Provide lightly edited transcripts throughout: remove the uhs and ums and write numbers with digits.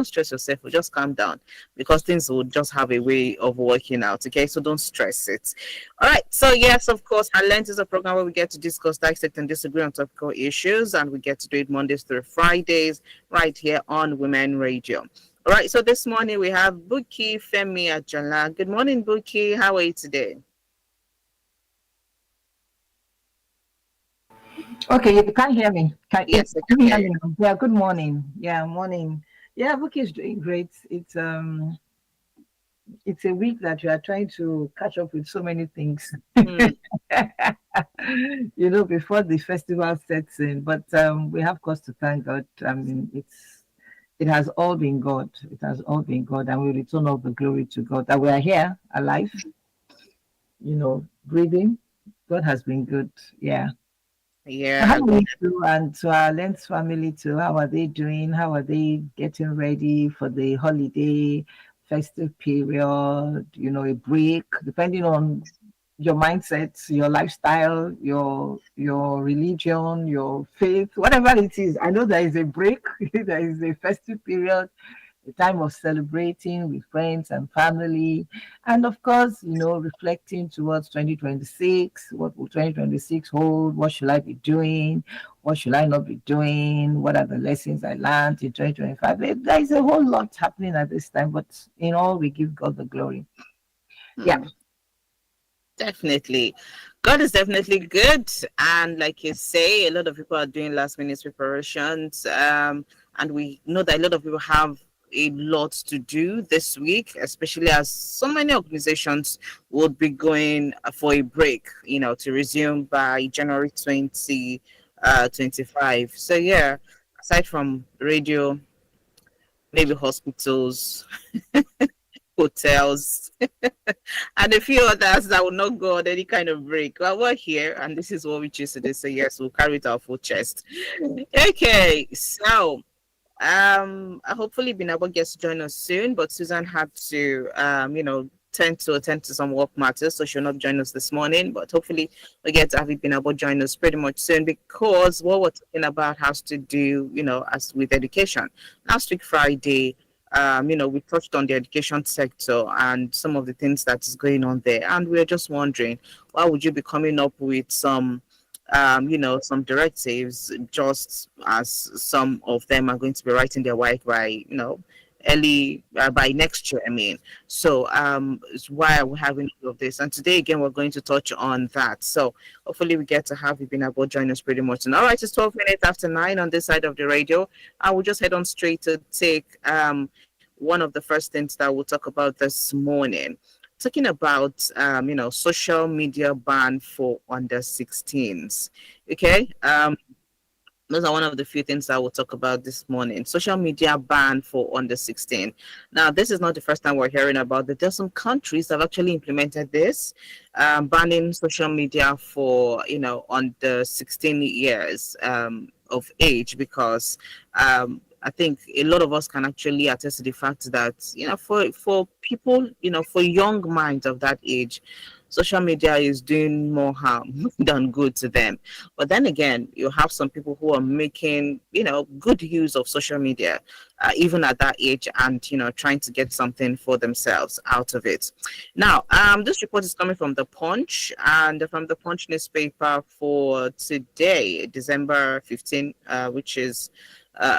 stress yourself. Just calm down because things will just have a way of working out. Okay, so don't stress it. All right. So yes, of course, our Lens is a program where we get to discuss, dissect, and disagree on topical issues, and we get to do it Mondays through Fridays right here on Women Radio. All right. So this morning we have Buki Femi Ajala. Good morning, Buki. How are you today? Okay, you can't hear me. Yes, I Can can you hear hear you. me now? Yeah, good morning. Yeah, morning. Yeah, Buki is doing great. It's a week that you are trying to catch up with so many things. Hmm. Before the festival sets in. But we have cause to thank God. I mean, it has all been God. It has all been God, and we return all the glory to God that we are here alive, breathing. God has been good. Yeah. So how Yeah, are God. you too, and to our Lens family too? How are they doing? How are they getting ready for the holiday, festive period? A break, depending on your mindset, your lifestyle, your religion, your faith, whatever it is. I know there is a break, there is a festive period, a time of celebrating with friends and family, and of course, reflecting towards 2026. What will 2026 hold? What should I be doing? What should I not be doing? What are the lessons I learned in 2025? There is a whole lot happening at this time, but in all, we give God the glory. Yeah. Hmm. Definitely. God is definitely good. And like you say, a lot of people are doing last minute preparations. And we know that a lot of people have a lot to do this week, especially as so many organizations would be going for a break, to resume by January 2025. So, yeah, aside from radio, maybe hospitals, hotels, and a few others that will not go on any kind of break. Well, we're here, and this is what we choose to do. So yes, we'll carry it our full chest. Okay, so hopefully Binabo gets to join us soon, but Susan had to tend to attend to some work matters, so she'll not join us this morning. But hopefully we get to have Binabo join us pretty much soon, because what we're talking about has to do, as with education. Last week Friday, we touched on the education sector and some of the things that is going on there. And we're just wondering, why would you be coming up with some directives, just as some of them are going to be writing their work by, early by next year. I mean, so it's why we're having all of this. And today again, we're going to touch on that. So hopefully we get to have you been able to join us pretty much. And all right, it's 12 minutes after 9 on this side of the radio. I will just head on straight to take one of the first things that we'll talk about this morning. Talking about social media ban for under 16s. Okay. Those are one of the few things I will talk about this morning. Social media ban for under 16. Now, this is not the first time we're hearing about it. There's some countries that have actually implemented this, banning social media for, under 16 years of age, because I think a lot of us can actually attest to the fact that, for people, for young minds of that age, social media is doing more harm than good to them. But then again, you have some people who are making, good use of social media, even at that age, and, trying to get something for themselves out of it. Now, this report is coming from The Punch, and from The Punch newspaper for today, December 15, which is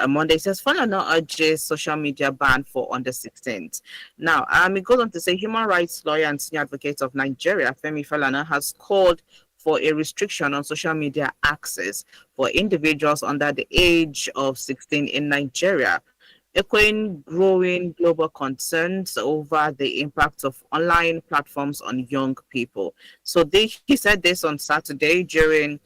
Monday. It says Falana urges social media ban for under 16s. Now, it goes on to say human rights lawyer and senior advocate of Nigeria, Femi Falana, has called for a restriction on social media access for individuals under the age of 16 in Nigeria, echoing growing global concerns over the impact of online platforms on young people. So he said this on Saturday during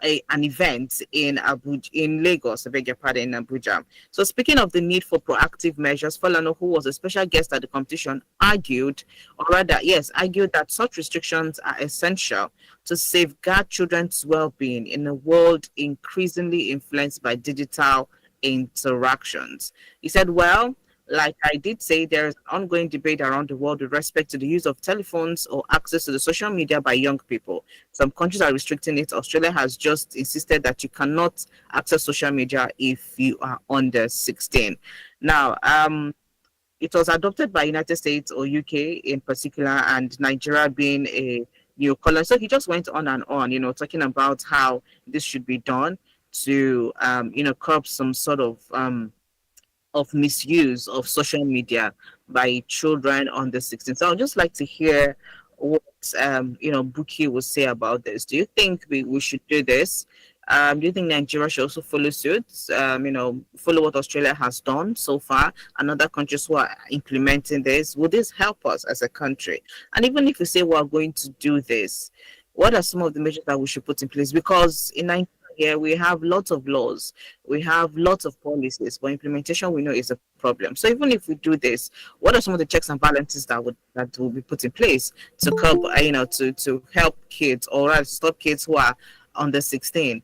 an event in Abuja, in Lagos, I beg your pardon, in Abuja. So speaking of the need for proactive measures, Falana, who was a special guest at the competition, argued that such restrictions are essential to safeguard children's well-being in a world increasingly influenced by digital interactions. He said, well, like I did say, there is ongoing debate around the world with respect to the use of telephones or access to the social media by young people. Some countries are restricting it. Australia has just insisted that you cannot access social media if you are under 16. Now, it was adopted by United States or UK in particular, and Nigeria being a new colony. So he just went on, talking about how this should be done to, curb some sort of misuse of social media by children under 16. So I'd just like to hear what Buki will say about this. Do you think we should do this? Do you think Nigeria should also follow suit? Follow what Australia has done so far, and other countries who are implementing this. Will this help us as a country? And even if we say we are going to do this, what are some of the measures that we should put in place? Because in Nigeria here we have lots of laws, we have lots of policies, but implementation we know is a problem. So even if we do this, what are some of the checks and balances that will be put in place to curb, to help kids, or rather stop kids who are under 16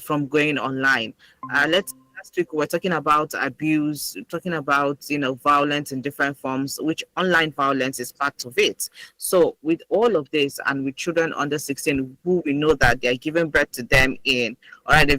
from going online? Last week we were talking about abuse, talking about violence in different forms, which online violence is part of it. So with all of this, and with children under 16 who we know that they are giving birth to them they've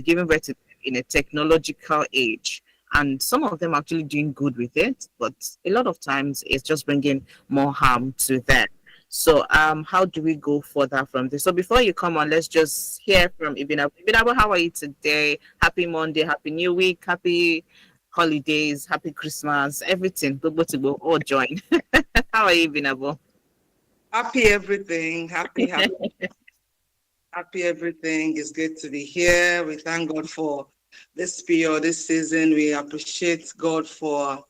given birth to them in a technological age, and some of them actually doing good with it, but a lot of times it's just bringing more harm to them. So how do we go further from this? So before you come on, let's just hear from Ibinabo. Ibinabo, how are you today? Happy Monday, happy new week, happy holidays, happy Christmas, everything. Gbogbo to go all join. How are you, Ibinabo? Happy everything. Happy everything. It's good to be here. We thank God for this period, this season. We appreciate God for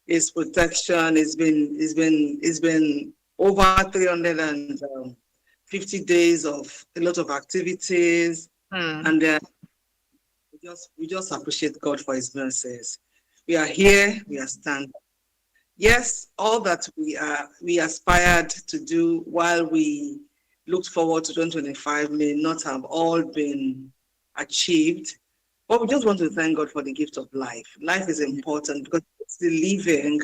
His protection. It's been over 350 days of a lot of activities, and we just appreciate God for His mercies. We are here. We are standing. Yes, all that we aspired to do while we looked forward to 2025 may not have all been achieved, but we just want to thank God for the gift of life. Life is important because it's the living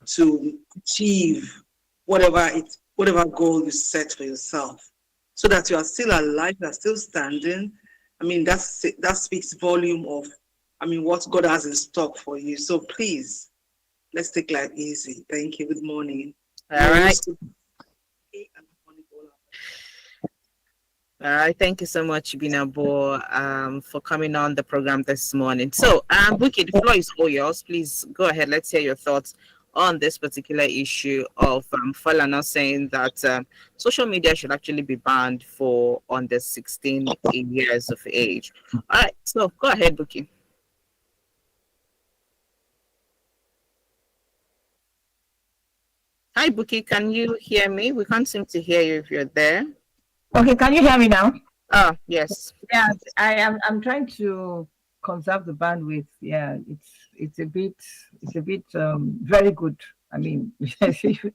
to achieve whatever goal you set for yourself, so that you are still alive, you are still standing. I mean, that speaks volume of, what God has in stock for you. So please, let's take life easy. Thank you. Good morning. All right. All right, thank you so much, Binabo, for coming on the program this morning. So, Buki, the floor is all yours. Please go ahead. Let's hear your thoughts on this particular issue of Falana saying that social media should actually be banned for under 16 years of age. All right, so go ahead, Buki. Hi, Buki, can you hear me? We can't seem to hear you if you're there. Okay, can you hear me now? Oh, yes. Yeah, I'm trying to conserve the bandwidth. Yeah, it's a bit very good. I mean, if I should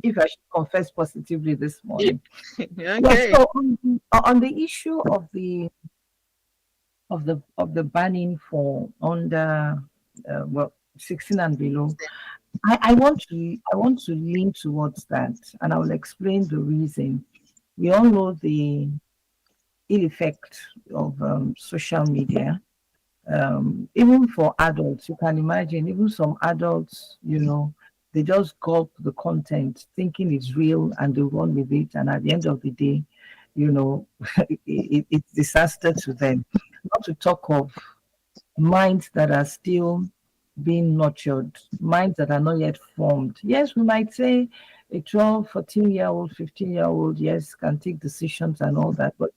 confess positively this morning. Okay. Yeah, so on the issue of the banning for under 16 and below, I want to lean towards that, and I will explain the reason. We all know the ill effect of social media, even for adults. You can imagine, even some adults, they just gulp the content thinking it's real and they run with it, and at the end of the day, it's disaster to them. Not to talk of minds that are still being nurtured, minds that are not yet formed. Yes, we might say a 12, 14-year-old, 15-year-old, yes, can take decisions and all that. But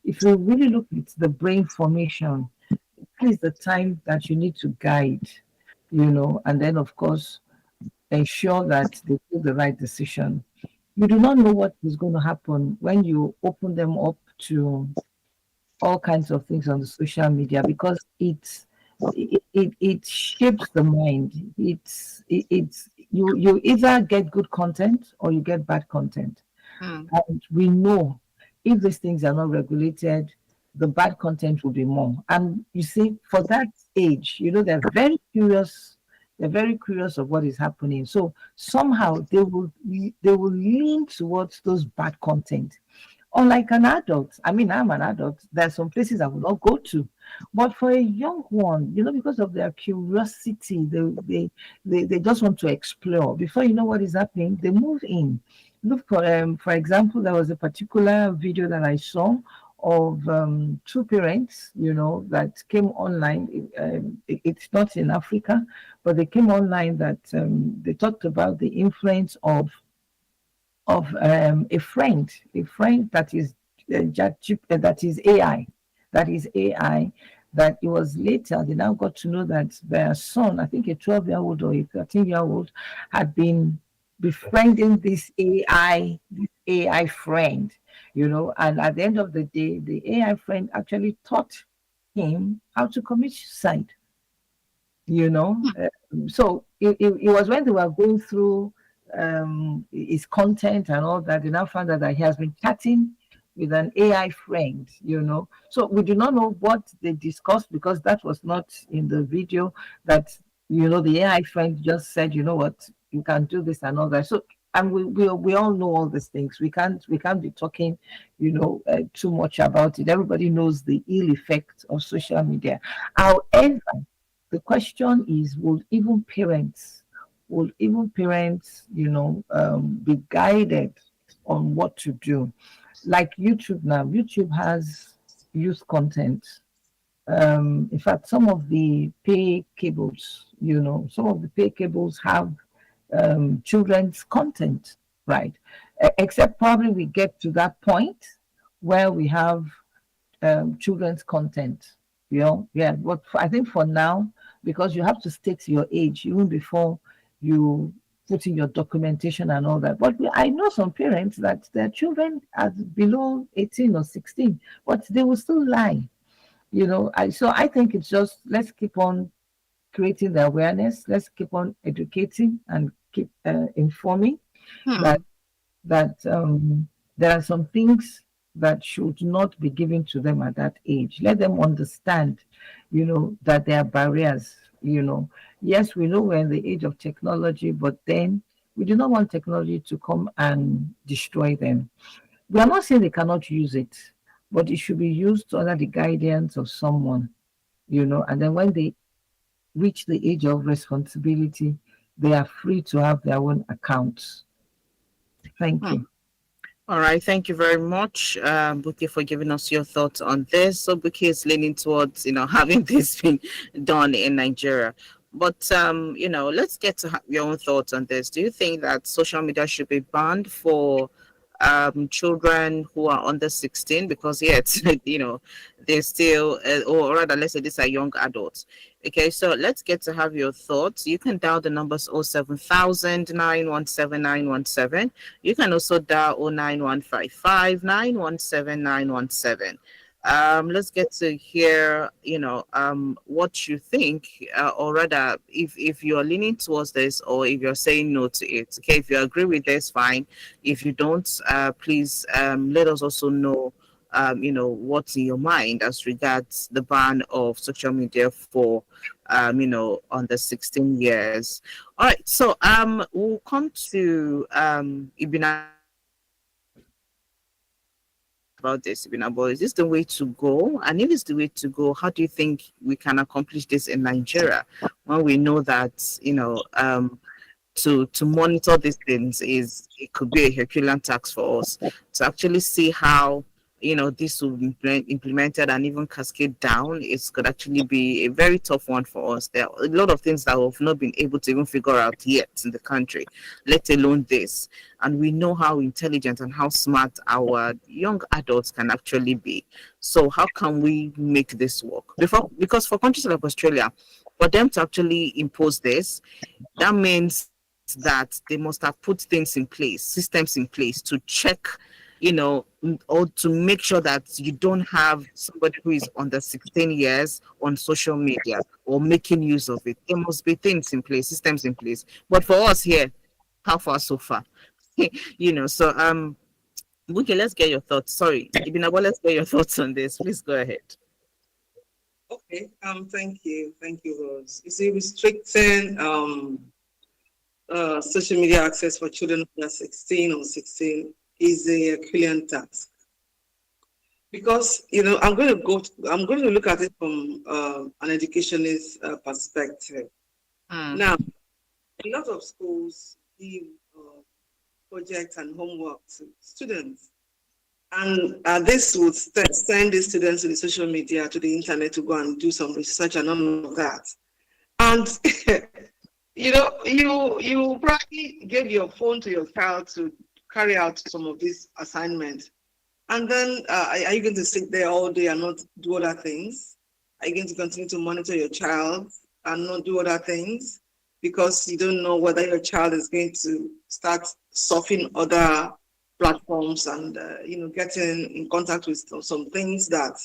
if you really look at the brain formation, that is the time that you need to guide, and then, of course, ensure that they take the right decision. You do not know what is going to happen when you open them up to all kinds of things on the social media, because it shapes the mind. You either get good content or you get bad content. And we know if these things are not regulated, the bad content will be more. And you see, for that age, they're very curious They're very curious of what is happening. So somehow they will lean towards those bad content. Unlike an adult, I mean, I'm an adult, there are some places I will not go to. But for a young one, because of their curiosity, they just want to explore. Before you know what is happening, they move in. Look for example, there was a particular video that I saw of two parents, that came online. It's not in Africa, but they came online that they talked about the influence of a friend that is AI, that it was later they now got to know that their son, I think a 12-year-old or a 13-year-old, had been befriending this AI friend, and at the end of the day, the AI friend actually taught him how to commit suicide you know. So it was when they were going through his content and all that, they now found out that he has been chatting with an AI friend. So we do not know what they discussed because that was not in the video. That the AI friend just said, you know what, you can do this and all that. So and we all know all these things. We can't be talking, too much about it. Everybody knows the ill effect of social media. However, the question is, will even parents, be guided on what to do? Like YouTube now, YouTube has youth content. In fact, some of the pay cables, have children's content, right? Except probably we get to that point where we have children's content. Yeah. But I think for now, because you have to state your age even before you put in your documentation and all that. But I know some parents that their children are below 18 or 16, but they will still lie. So I think it's just, let's keep on creating the awareness. Let's keep on educating and keep informing Hmm. that there are some things that should not be given to them at that age. Let them understand, that there are barriers. Yes, we know we're in the age of technology, but then we do not want technology to come and destroy them. We are not saying they cannot use it, but it should be used under the guidance of someone, and then when they reach the age of responsibility, they are free to have their own accounts. Thank Hmm. you. All right, thank you very much, Buki, for giving us your thoughts on this. So Buki is leaning towards, having this been done in Nigeria. But let's get to your own thoughts on this. Do you think that social media should be banned for children who are under 16? Because yet, they're still, or rather, let's say these are young adults. Okay, so let's get to have your thoughts. You can dial the numbers 07000 You can also dial 09155 Let's get to hear, what you think, or rather, if you're leaning towards this or if you're saying no to it. Okay, if you agree with this, fine. If you don't, please let us also know, what's in your mind as regards the ban of social media for, under 16 years. All right, so we'll come to Ibina about this, Ibinabo. Is this the way to go? And if it's the way to go, how do you think we can accomplish this in Nigeria when we know that, to monitor these things it could be a Herculean task for us to actually see how this will be implemented and even cascade down. It could actually be a very tough one for us. There are a lot of things that we've not been able to even figure out yet in the country, let alone this. And we know how intelligent and how smart our young adults can actually be. So how can we make this work? Because for countries like Australia, for them to actually impose this, that means that they must have put things in place, systems in place to check, or to make sure that you don't have somebody who is under 16 years on social media or making use of it. There must be things in place, systems in place. But for us here, how far so far? So okay, let's get your thoughts. Sorry, Ibinabo, let's get your thoughts on this. Please go ahead. Okay. Thank you, Rose. You see, restricting social media access for children under 16 or 16 is a Herculean task because I'm going to look at it from an educationist perspective. Now, a lot of schools give projects and homework to students. And this would send the students to the social media, to the internet to go and do some research and all of that. And you probably gave your phone to your child to carry out some of these assignments. And then are you going to sit there all day and not do other things? Are you going to continue to monitor your child and not do other things? Because you don't know whether your child is going to start surfing other platforms and getting in contact with some things that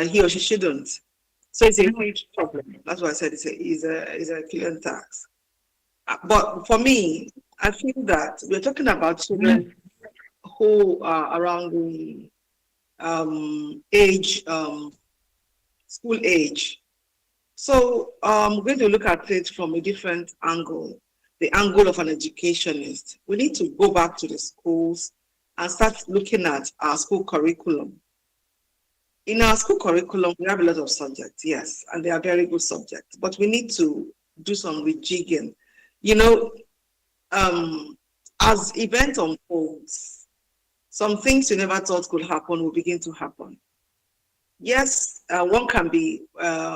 he or she shouldn't. So it's a huge problem. That's why I said it's a clear tax. But for me, I feel that we're talking about children who are around the age, school age. So I'm going to look at it from a different angle, the angle of an educationist. We need to go back to the schools and start looking at our school curriculum. In our school curriculum, we have a lot of subjects, yes, and they are very good subjects, but we need to do some rejigging. You know, as event unfolds, some things you never thought could happen will begin to happen. Yes, one can be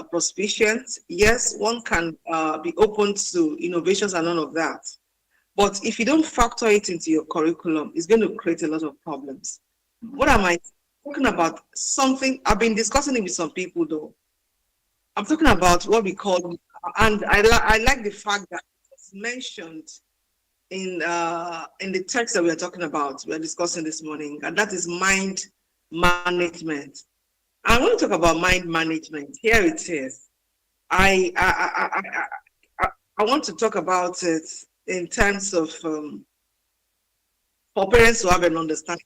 proficient. Yes, one can be open to innovations and all of that. But if you don't factor it into your curriculum, it's going to create a lot of problems. What am I talking about? Something I've been discussing it with some people though. I'm talking about what we call, and I like the fact that it's mentioned in the text that we are talking about, we are discussing this morning, and that is mind management. I want to talk about mind management. Here it is. I want to talk about it in terms of for parents to have an understanding,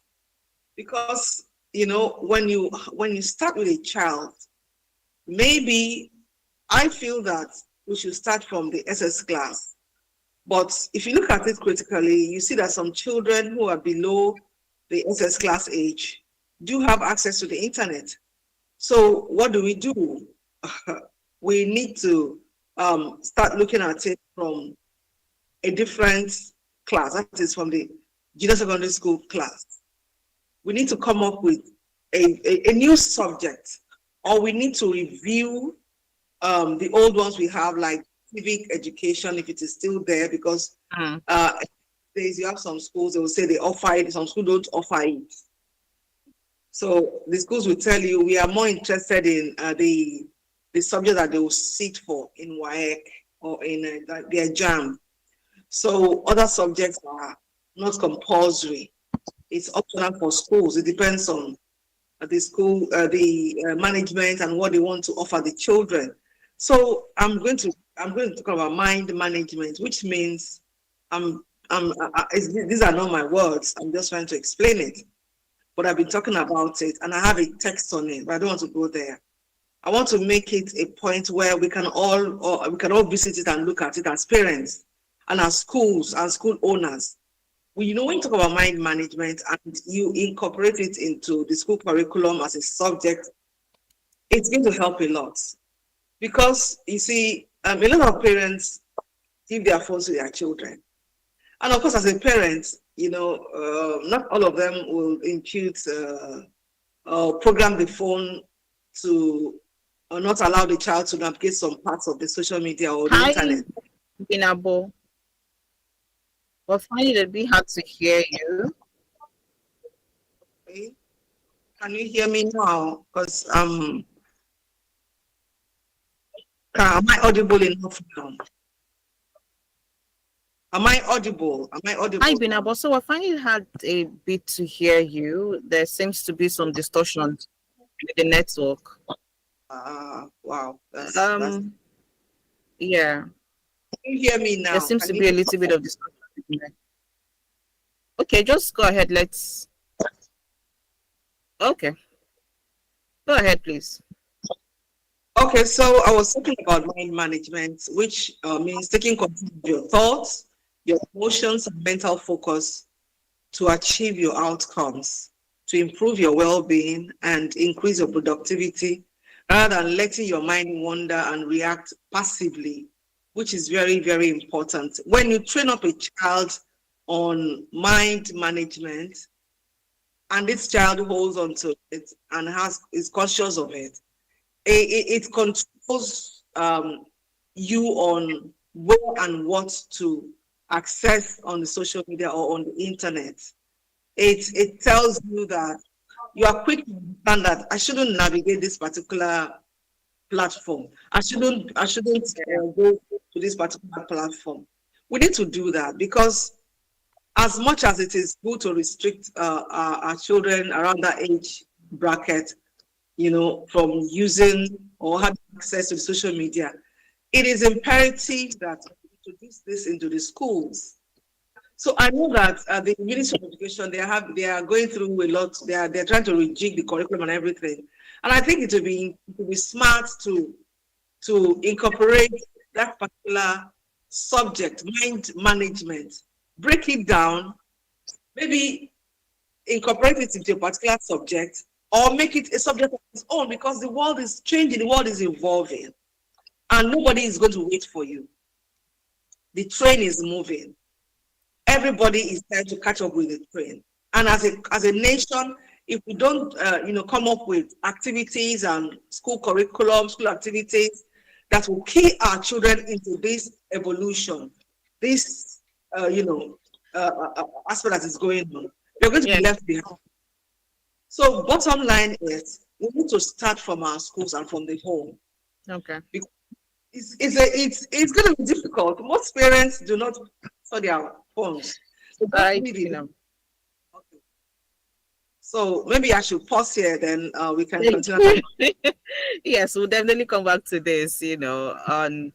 because when you start with a child, maybe I feel that we should start from the SS class. But if you look at it critically, you see that some children who are below the SS class age do have access to the internet. So what do? We need to start looking at it from a different class, that is from the junior secondary school class. We need to come up with a new subject, or we need to review the old ones we have, like civic education, if it is still there, because you have some schools, they will say they offer it, some schools don't offer it. So the schools will tell you we are more interested in the subject that they will sit for in WAEC or in their JAM. So other subjects are not compulsory. It's optional for schools. It depends on the school, the management, and what they want to offer the children. So I'm going to talk about mind management, which means these are not my words. I'm just trying to explain it. But I've been talking about it, and I have a text on it, but I don't want to go there. I want to make it a point where we can all visit it and look at it as parents and as schools and school owners. When you talk about mind management and you incorporate it into the school curriculum as a subject, it's going to help a lot. Because you see, a lot of parents give their phones to their children. And of course, as a parent, not all of them will impute or program the phone to not allow the child to navigate some parts of the social media or the internet. Binabo. We're finding it a bit hard to hear you. Okay. Can you hear me now? Because am I audible enough now? Am I audible? Hi, Binabo. So we're finding it hard a bit to hear you. There seems to be some distortion with the network. Wow. Yeah. Can you hear me now? There seems to be a little bit of distortion. Okay, just go ahead. Okay. Go ahead, please. Okay, so I was talking about mind management, which means taking control of your thoughts, your emotions, and mental focus to achieve your outcomes, to improve your well-being and increase your productivity, rather than letting your mind wander and react passively, which is very, very important. When you train up a child on mind management, and this child holds on to it and is conscious of it, it controls you on where and what to access on the social media or on the internet. It tells you that you are quick to understand that I shouldn't navigate this particular platform. I shouldn't go to this particular platform. We need to do that because as much as it is good to restrict our children around that age bracket, from using or having access to social media, it is imperative that we introduce this into the schools. So I know that the Ministry of Education, they are going through a lot. They're trying to rejig the curriculum and everything. And I think it would be smart to incorporate that particular subject, mind management, break it down, maybe incorporate it into a particular subject, or make it a subject of its own, because the world is changing, the world is evolving, and nobody is going to wait for you. The train is moving. Everybody is trying to catch up with the train. And as a nation, if we don't, come up with activities and school curriculum, school activities that will key our children into this evolution, this, aspect that is going on, they're going to be left behind. So bottom line is we need to start from our schools and from the home. Okay. Because it's going to be difficult. Most parents do not study their phones. So right. Okay. So maybe I should pause here, then we can continue. Yes, we'll definitely come back to this, on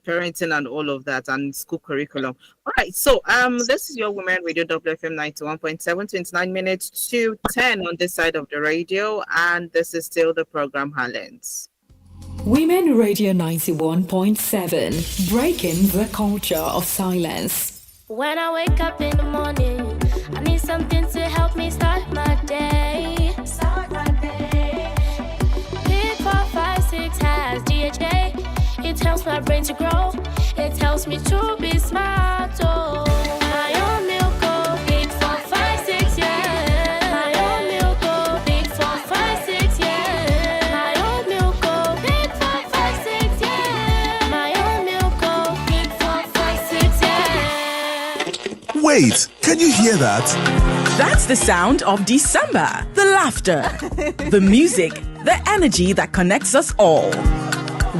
parenting and all of that and school curriculum. All right, so this is your Women Radio WFM 91.7, 29 minutes to 10 on this side of the radio, and this is still the program Highlands. Women Radio 91.7, breaking the culture of silence. When I wake up in the morning, I need something to help me start my day. Pick 4, 5, 6 has DHA. It helps my brain to grow. It helps me to be smart. Oh, my own milk, oh, Pick 4, 5, 6, yeah. My own milk, oh, Pick 4, 5, 6, yeah. My own milk, oh, Pick 4, 5, 6, yeah. My own milk, oh, Pick 4, 5, 6, yeah. Wait, can you hear that? That's the sound of December. The laughter, the music, the energy that connects us all.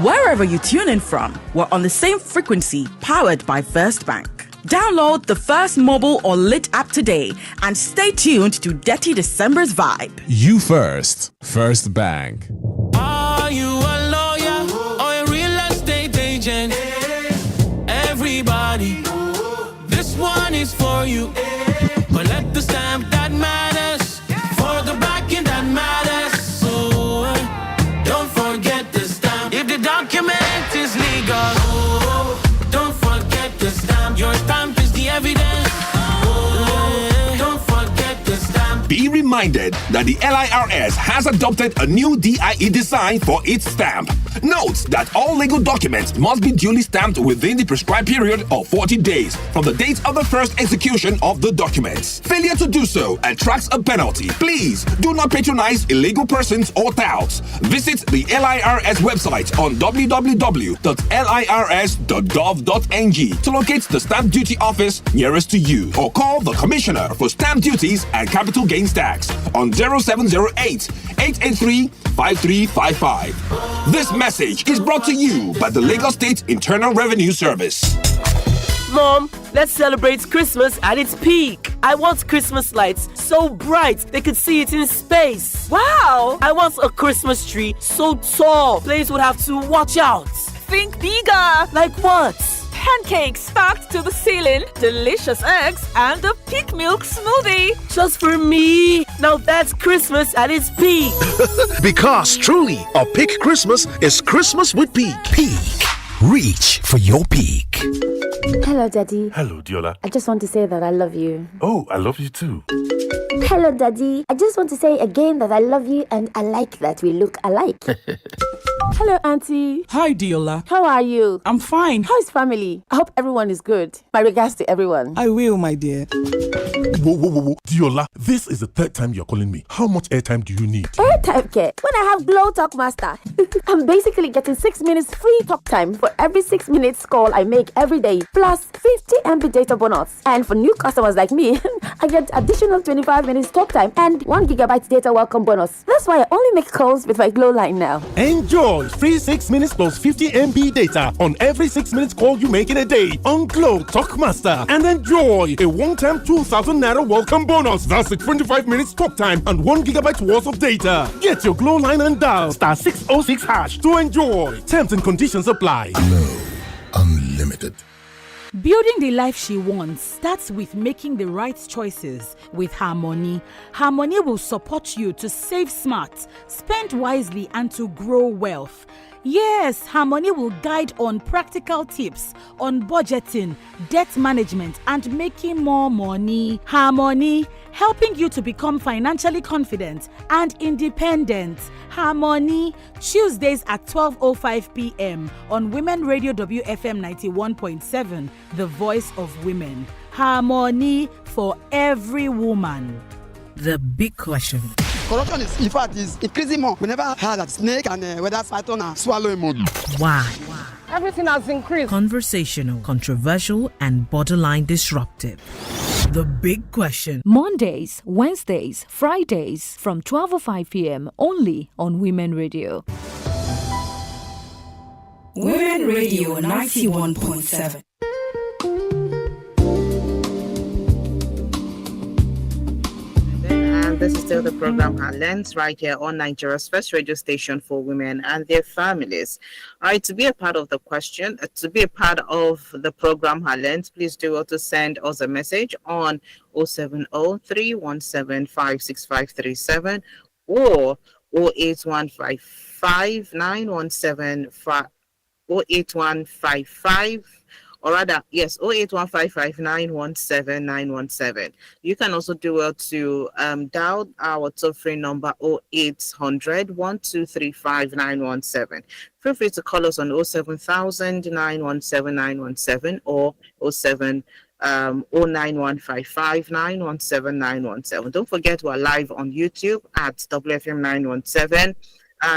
Wherever you tune in from, we're on the same frequency, powered by First Bank. Download the First mobile or lit app today and stay tuned to Dirty December's vibe. You first. First Bank. Are you a lawyer or a real estate agent? Everybody, this one is for you. Collect the stamp that matters, for the backing that matters. So don't forget the stamp. If the document is legal, don't forget the stamp. Your stamp is the evidence. Don't forget the stamp. Be reminded that the LIRS has adopted a new DIE design for its stamp. Note that all legal documents must be duly stamped within the prescribed period of 40 days from the date of the first execution of the documents. Failure to do so attracts a penalty. Please do not patronize illegal persons or touts. Visit the LIRS website on www.lirs.gov.ng to locate the stamp duty office nearest to you, or call the Commissioner for Stamp Duties and Capital Gains Tax on 0708 883 5355. This message is brought to you by the Lagos State Internal Revenue Service. Mom, let's celebrate Christmas at its peak. I want Christmas lights so bright they could see it in space. Wow! I want a Christmas tree so tall players would have to watch out. Think bigger. Like what? pancakes stacked to the ceiling, delicious eggs, and a peak milk smoothie. Just for me. Now that's Christmas at its peak. Because truly, a peak Christmas is Christmas with Peak. Peak. Reach for your peak. Hello, Daddy. Hello, Diola. I just want to say that I love you. Oh, I love you too. Hello, Daddy. I just want to say again that I love you and I like that we look alike. Hello, Auntie. Hi, Diola. How are you? I'm fine. How is family? I hope everyone is good. My regards to everyone. I will, my dear. Whoa. Diola, this is the third time you're calling me. How much airtime do you need? Airtime care? When I have Glow Talk Master, I'm basically getting 6 minutes free talk time for every 6 minutes call I make every day, plus 50 MB data bonus. And for new customers like me, I get additional 25 minutes talk time and 1 gigabyte data welcome bonus. That's why I only make calls with my Glow line now. Enjoy free 6 minutes plus 50 MB data on every 6 minutes call you make in a day on Glow Talk Master, and enjoy a one-time 2,000 naira welcome bonus. That's a 25 minutes talk time and 1 gigabyte worth of data. Get your Glow line and dial *606# to enjoy. Terms and conditions apply. Glow Unlimited. Building the life she wants starts with making the right choices with Harmony. Harmony will support you to save smart, spend wisely, and to grow wealth. Yes, Harmony will guide on practical tips on budgeting, debt management, and making more money. Harmony, helping you to become financially confident and independent. Harmony, Tuesdays at 12:05 p.m. on Women Radio WFM 91.7, the voice of women. Harmony for every woman. The big question. Corruption is, in fact, is increasing more. We never had a snake and whether python and swallow him. Why? Everything has increased. Conversational, controversial, and borderline disruptive. The big question. Mondays, Wednesdays, Fridays from 12:05 p.m. only on Women Radio. Women Radio 91.7. This is still the program Our Lens right here on Nigeria's first radio station for women and their families. All right, to be a part of the question, to be a part of the program Our Lens, please do well to send us a message on 070-317-56537 or 08155 or rather, yes, 08155917917. You can also do well to dial our toll-free number 0800-1235917. Feel free to call us on 07000-917-917 or 09155-917-917. Don't forget we're live on YouTube at WFM 917.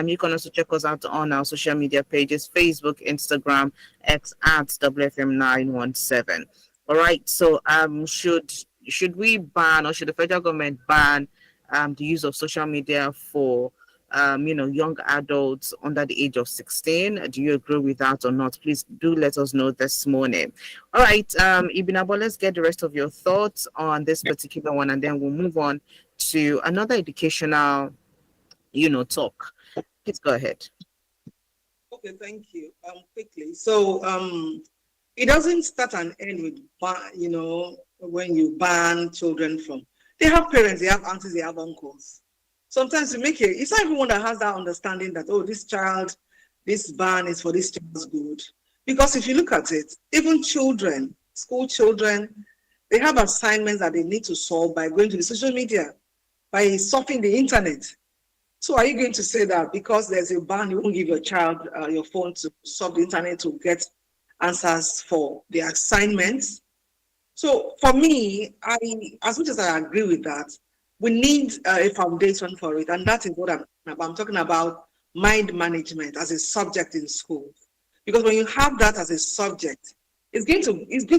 You can also check us out on our social media pages, Facebook, Instagram, X at WFM 917. All right. So should we ban, or should the federal government ban the use of social media for young adults under the age of 16? Do you agree with that or not? Please do let us know this morning. All right, Ibinabo, let's get the rest of your thoughts on this particular one, and then we'll move on to another educational talk. Please go ahead. Okay, thank you. Quickly. So it doesn't start and end with when you ban children from. They have parents, they have aunties, they have uncles. Sometimes it's not everyone that has that understanding that, this ban is for this child's good. Because if you look at it, even children, school children, they have assignments that they need to solve by going to the social media, by surfing the internet. So are you going to say that because there's a ban, you won't give your child your phone to surf the internet to get answers for the assignments? So for me, as much as I agree with that, we need a foundation for it. And that is what I'm talking about, mind management as a subject in school. Because when you have that as a subject, it's going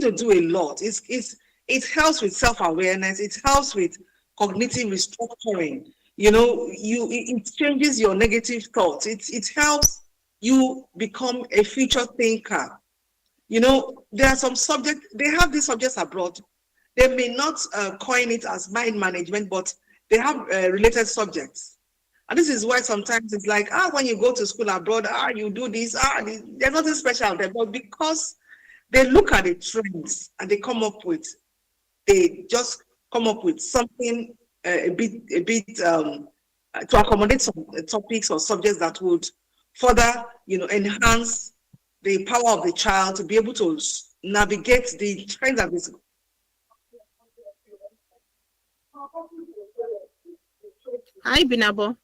to do a lot. It helps with self-awareness. It helps with cognitive restructuring. It changes your negative thoughts. It helps you become a future thinker. There are some subjects, they have these subjects abroad. They may not coin it as mind management, but they have related subjects. And this is why sometimes it's like, when you go to school abroad, you do this, there's nothing special there. But because They look at the trends and they just come up with something a bit to accommodate some topics or subjects that would further, enhance the power of the child to be able to navigate the trends of this. Hi, Binabo.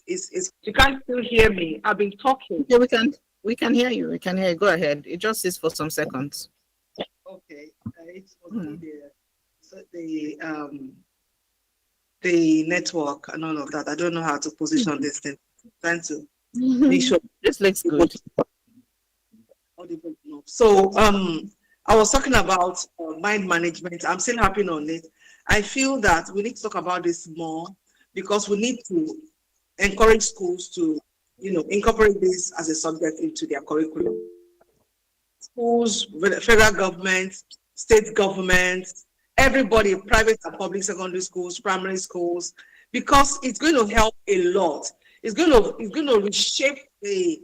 You can't still hear me. I've been talking. Yeah, we can hear you. We can hear you. Go ahead. It just is for some seconds. Okay. It was the network and all of that. I don't know how to position this thing. I'm trying to make sure this looks good. So I was talking about mind management. I'm still harping on it. I feel that we need to talk about this more because we need to encourage schools to, incorporate this as a subject into their curriculum. Schools, federal government, state government, everybody, private and public secondary schools, primary schools, because it's going to help a lot. It's going to reshape the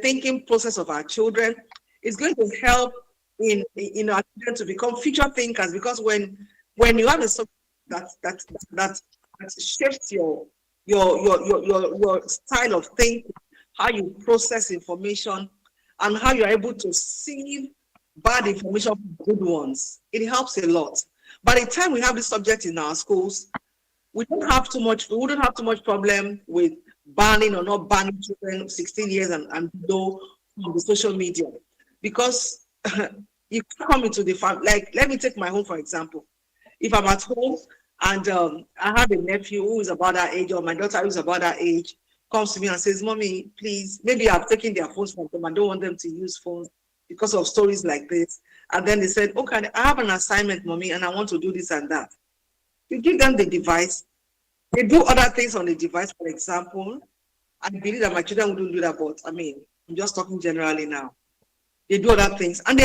thinking process of our children. It's going to help in our children to become future thinkers, because when you have a subject that shapes your style of thinking, how you process information, and how you're able to see bad information from good ones, it helps a lot. By the time we have this subject in our schools, we wouldn't have too much problem with banning or not banning children 16 years and below on the social media, because you come into the family. Like, let me take my home for example. If I'm at home and I have a nephew who is about that age, or my daughter who is about that age, comes to me and says, "Mommy, please," maybe I've taken their phones from them. I don't want them to use phones because of stories like this. And then they said, "Okay, I have an assignment, Mommy, and I want to do this and that." You give them the device. They do other things on the device, for example. I believe that my children wouldn't do that, but I mean, I'm just talking generally now. They do other things, and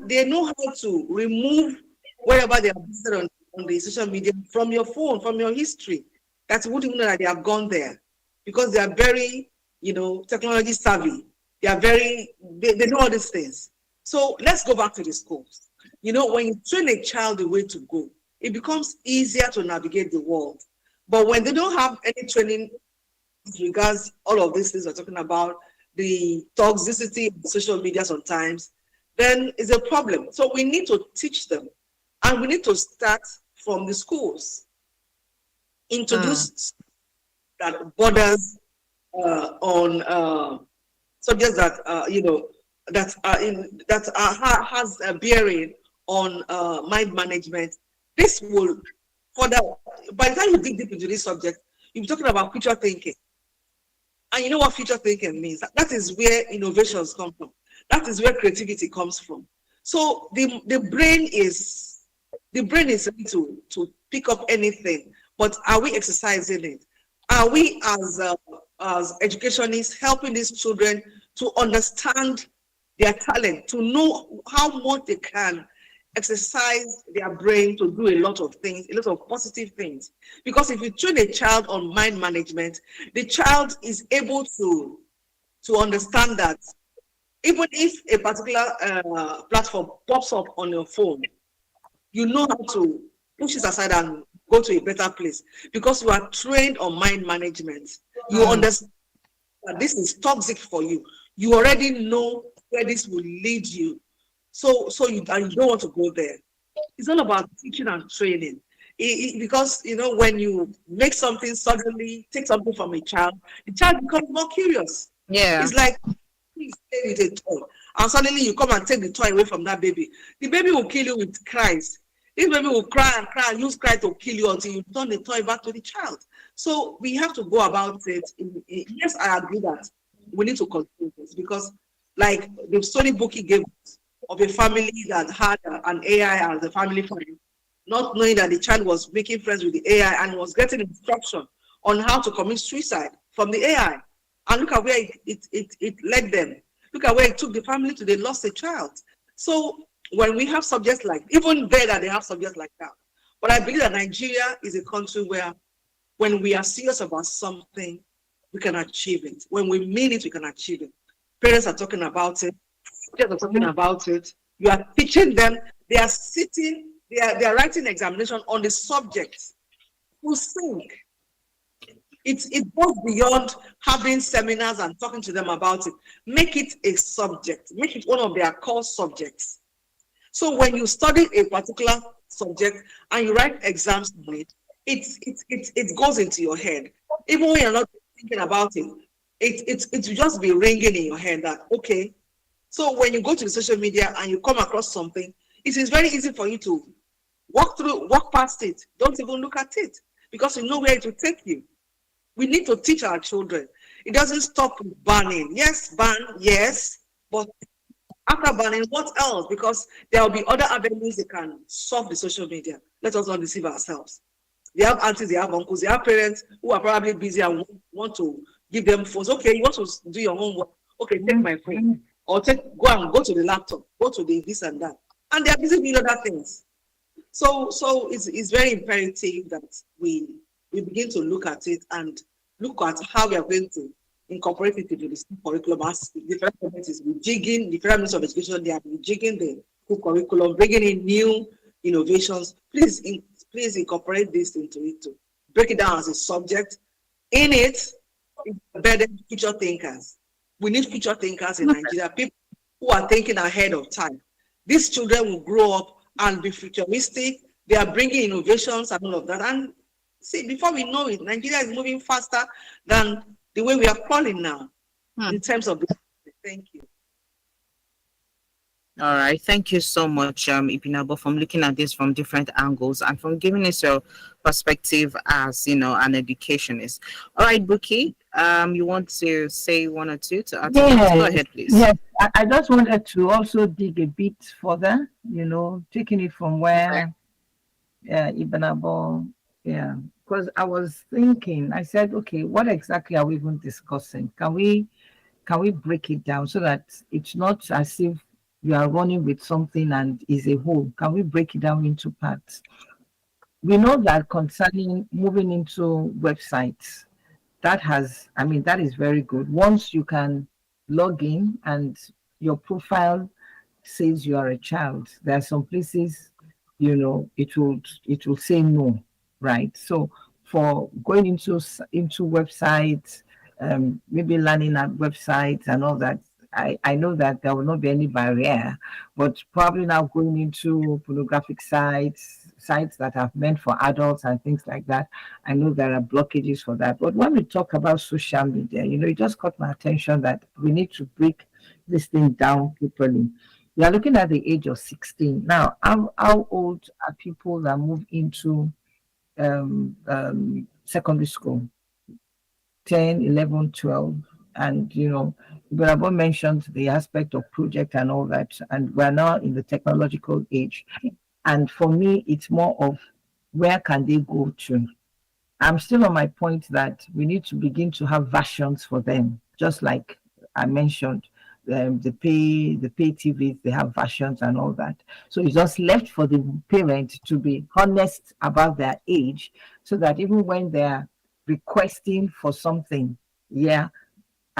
they know how to remove whatever they have listed on the social media from your phone, from your history. That you wouldn't know that they have gone there, because they are very, technology savvy. They are they know all these things. So let's go back to the schools. When you train a child the way to go, it becomes easier to navigate the world. But when they don't have any training as regards all of these things we're talking about, the toxicity of social media sometimes, then it's a problem. So we need to teach them, and we need to start from the schools. Introduce that borders on subjects that has a bearing on mind management. This will further. By the time you dig deep into this subject, you'll be talking about future thinking. And you know what future thinking means? That is where innovations come from. That is where creativity comes from. So the brain is ready to pick up anything, but are we exercising it? Are we as educationists helping these children to understand their talent, to know how much they can exercise their brain to do a lot of things, a lot of positive things? Because if you train a child on mind management, the child is able to understand that even if a particular platform pops up on your phone, you know how to push it aside and go to a better place, because you are trained on mind management. You understand that this is toxic for you. You already know where this will lead you. So you don't want to go there. It's all about teaching and training. Because, when you make something suddenly, take something from a child, the child becomes more curious. Yeah. It's like, please stay with a toy. And suddenly you come and take the toy away from that baby. The baby will kill you with cries. This baby will cry and cry and use cry to kill you until you turn the toy back to the child. So we have to go about it. Yes, I agree that we need to control this, because like the story book he gave us of a family that had an AI as a family friend, not knowing that the child was making friends with the AI and was getting instruction on how to commit suicide from the AI. And look at where it led them. Look at where it took the family to. They lost a child. So when we have subjects like, even there that they have subjects like that. But I believe that Nigeria is a country where when we are serious about something, we can achieve it. When we mean it, we can achieve it. Parents are talking about it. teachers are talking about it. You are teaching them. They are sitting. They are writing examination on the subject. Who think it goes beyond having seminars and talking to them about it. Make it a subject. Make it one of their core subjects. So when you study a particular subject and you write exams on it, it goes into your head. Even when you're not thinking about it, it will just be ringing in your head that, okay. So when you go to the social media and you come across something, it is very easy for you to walk past it. Don't even look at it because you know where it will take you. We need to teach our children. It doesn't stop with banning. Yes, ban, yes, but after banning, what else? Because there will be other avenues they can solve the social media. Let us not deceive ourselves. They have aunties, they have uncles, they have parents who are probably busy and want to give them phones. Okay, you want to do your homework? Okay, take my phone. Or go to the laptop, go to the this and that. And they are busy doing other things. So it's very imperative that we begin to look at it and look at how we are going to incorporate it into the school curriculum. As different communities rejigging, different ministers of education, they are rejigging the school curriculum, bringing in new innovations. Please incorporate this into it too. Break it down as a subject. In it, embedded future thinkers. We need future thinkers in Nigeria, people who are thinking ahead of time. These children will grow up and be futuristic. They are bringing innovations and all of that. And see, before we know it, Nigeria is moving faster than the way we are crawling now in terms of. Thank you. All right. Thank you so much, Ibinabo, from looking at this from different angles and from giving us your perspective as, an educationist. All right, Buki, you want to say one or two to add to that? Go ahead, please. Yes, I just wanted to also dig a bit further, taking it from where Ibinabo, because I was thinking, I said, okay, what exactly are we even discussing? Can we break it down so that it's not as if you are running with something and is a whole? Can we break it down into parts? We know that concerning moving into websites, that is very good. Once you can log in and your profile says you are a child, there are some places, it will say no, right? So for going into websites, maybe learning at websites and all that, I know that there will not be any barrier, but probably now going into pornographic sites that are meant for adults and things like that, I know there are blockages for that. But when we talk about social media, it just caught my attention that we need to break this thing down properly. We are looking at the age of 16. Now, how old are people that move into secondary school? 10, 11, 12. And, Bravo mentioned the aspect of project and all that. And we're now in the technological age. And for me, it's more of where can they go to? I'm still on my point that we need to begin to have versions for them. Just like I mentioned, the pay TV, they have versions and all that. So it's just left for the parent to be honest about their age so that even when they're requesting for something, at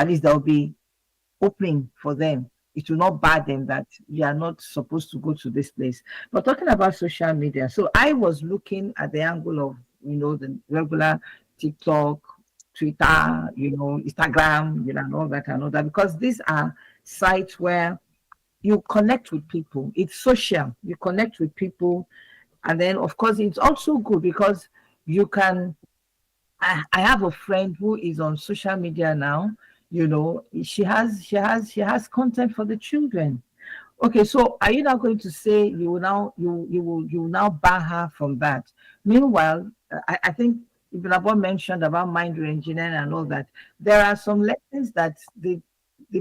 least there'll be opening for them. It will not bar them that you are not supposed to go to this place. But talking about social media, so I was looking at the angle of, the regular TikTok, Twitter, Instagram, and all that, because these are sites where you connect with people. It's social. You connect with people. And then, of course, it's also good because you can. I have a friend who is on social media now. She has content for the children. Okay, so are you now going to say you will now bar her from that? Meanwhile, I think Ibn mentioned about mind engineering and all that. There are some lessons that the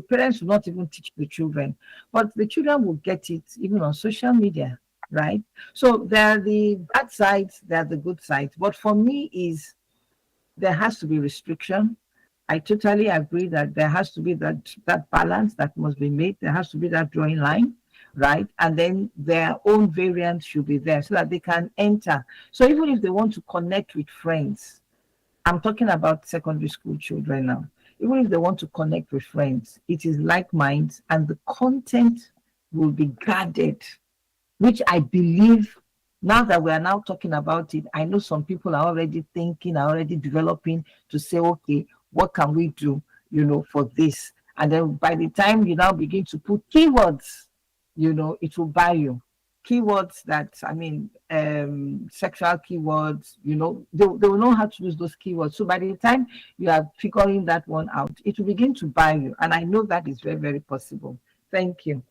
parents will not even teach the children, but the children will get it even on social media, right? So there are the bad sides, there are the good sides. But for me there has to be restriction. I totally agree that there has to be that balance that must be made. There has to be that drawing line, right? And then their own variant should be there so that they can enter. So even if they want to connect with friends, I'm talking about secondary school children now. even if they want to connect with friends, it is like minds, and the content will be guarded, which I believe, now that we are now talking about it, I know some people are already thinking, are already developing to say, okay, what can we do, for this? And then by the time you now begin to put keywords, it will buy you. Keywords that, sexual keywords, they will know how to use those keywords. So by the time you are figuring that one out, it will begin to buy you. And I know that is very, very possible. Thank you.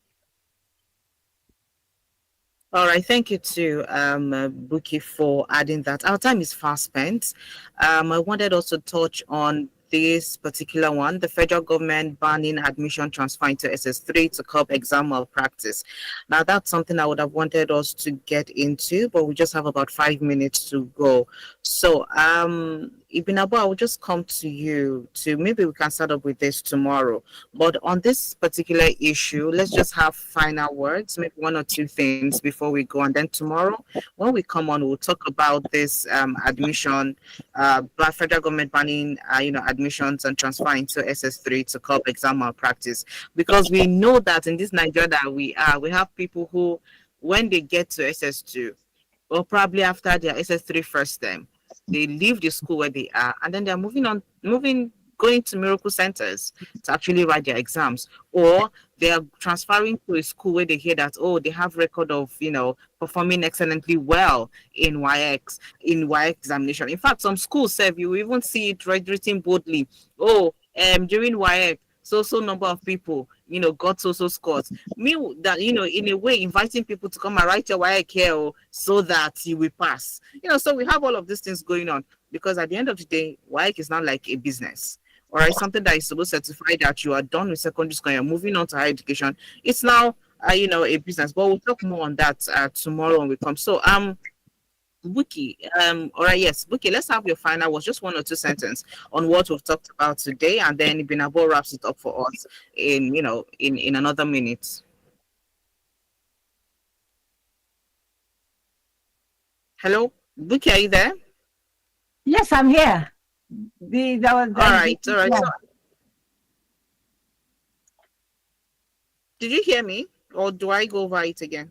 All right, thank you to Buki for adding that. Our time is fast spent. I wanted also to touch on this particular one, the federal government banning admission transfer into SS3 to curb exam malpractice. Now, that's something I would have wanted us to get into, but we just have about 5 minutes to go. So, Ibn Abu, I will just come to you to maybe we can start up with this tomorrow. But on this particular issue, let's just have final words, maybe one or two things before we go. And then tomorrow, when we come on, we'll talk about this admission, by federal government banning, admissions and transfer into SS3 to curb exam malpractice. Because we know that in this Nigeria that we have people who, when they get to SS2, or probably after their SS3 first term, they leave the school where they are, and then they're going to miracle centers to actually write their exams, or they are transferring to a school where they hear that, oh, they have record of, performing excellently well in WAEC examination. In fact, some schools say you even see it written boldly, during WAEC, so number of people, got so scores. Mean that, in a way, inviting people to come and write your WAEC here so that you will pass. So we have all of these things going on, because at the end of the day, WAEC is not like a business. All right, something that is supposed to certify that you are done with secondary school and you're moving on to higher education. It's now, a business. But we'll talk more on that tomorrow when we come. So, Buki, all right, yes, Buki, let's have your final words, just one or two sentences on what we've talked about today, and then Ibn Abu wraps it up for us in another minute. Hello, Buki, are you there? Yes, I'm here. All right. Yeah. So, did you hear me, or do I go over it again?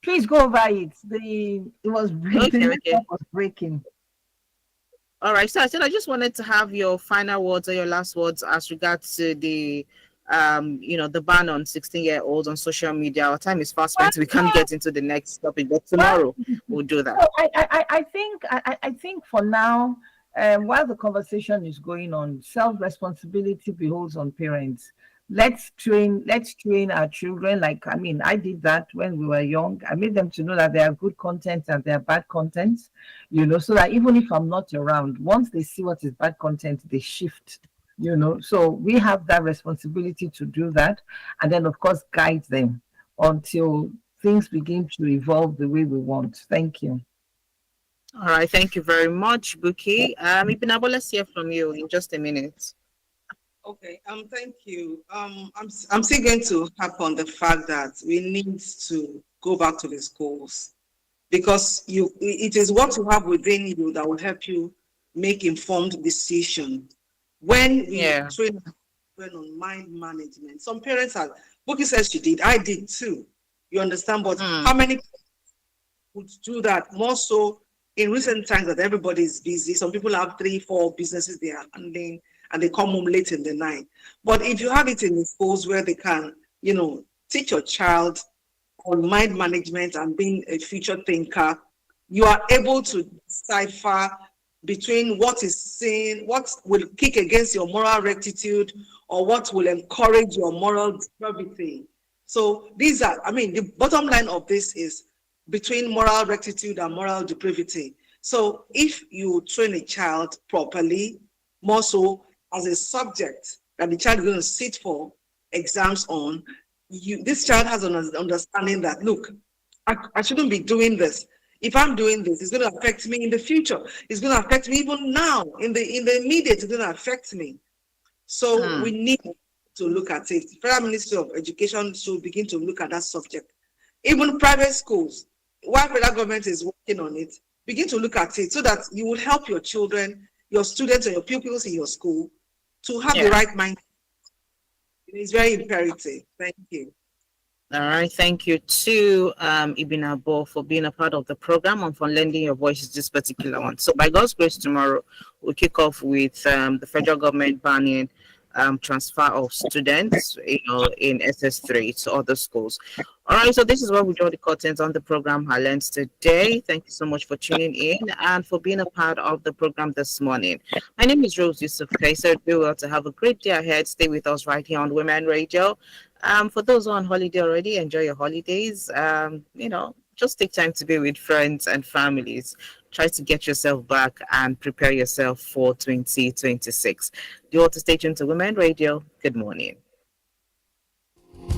Please go over it. It was breaking. Okay. Was breaking. All right. So I said I just wanted to have your final words or your last words as regards to the the ban on 16-year-olds on social media. Our time is fast spent. We can't get into the next topic, but tomorrow we'll do that. I think for now, while the conversation is going on, self-responsibility beholds on parents. Let's train our children. I did that when we were young. I made them to know that there are good content and there are bad content, so that even if I'm not around, once they see what is bad content, they shift, So we have that responsibility to do that. And then, of course, guide them until things begin to evolve the way we want. Thank you. All right. Thank you very much, Buki. Ibn Abu, let's hear from you in just a minute. Okay, thank you. I'm still going to harp on the fact that we need to go back to the schools, because it is what you have within you that will help you make informed decisions. When we train on mind management, some parents are, Buki says she did, I did too. You understand? But how many would do that? More so in recent times that everybody is busy. Some people have 3-4 businesses they are handling, and they come home late in the night. But if you have it in the schools where they can, teach your child on mind management and being a future thinker, you are able to decipher between what is seen, what will kick against your moral rectitude, or what will encourage your moral depravity. So these are, the bottom line of this is between moral rectitude and moral depravity. So if you train a child properly, more so as a subject that the child is going to sit for exams on, this child has an understanding that, look, I shouldn't be doing this. If I'm doing this, it's going to affect me in the future. It's going to affect me even now. In the immediate, it's going to affect me. So we need to look at it. The Federal Ministry of Education should begin to look at that subject. Even private schools, while federal government is working on it, begin to look at it so that you will help your children, your students, and your pupils in your school to have the right mind. It's very imperative. Thank you. All right, thank you to Ibn Abo for being a part of the program and for lending your voice to this particular one. So by God's grace, tomorrow we'll kick off with the federal government banning transfer of students, in SS3 to other schools. All right, so this is what we draw the curtains on the program highlights today. Thank you so much for tuning in and for being a part of the program this morning. My name is Rose Yusuf Kaiser. Do well to have a great day ahead. Stay with us right here on Women Radio. For those who are on holiday already, enjoy your holidays. Just take time to be with friends and families. Try to get yourself back and prepare yourself for 2026. Do you want to stay tuned to Women Radio? Good morning.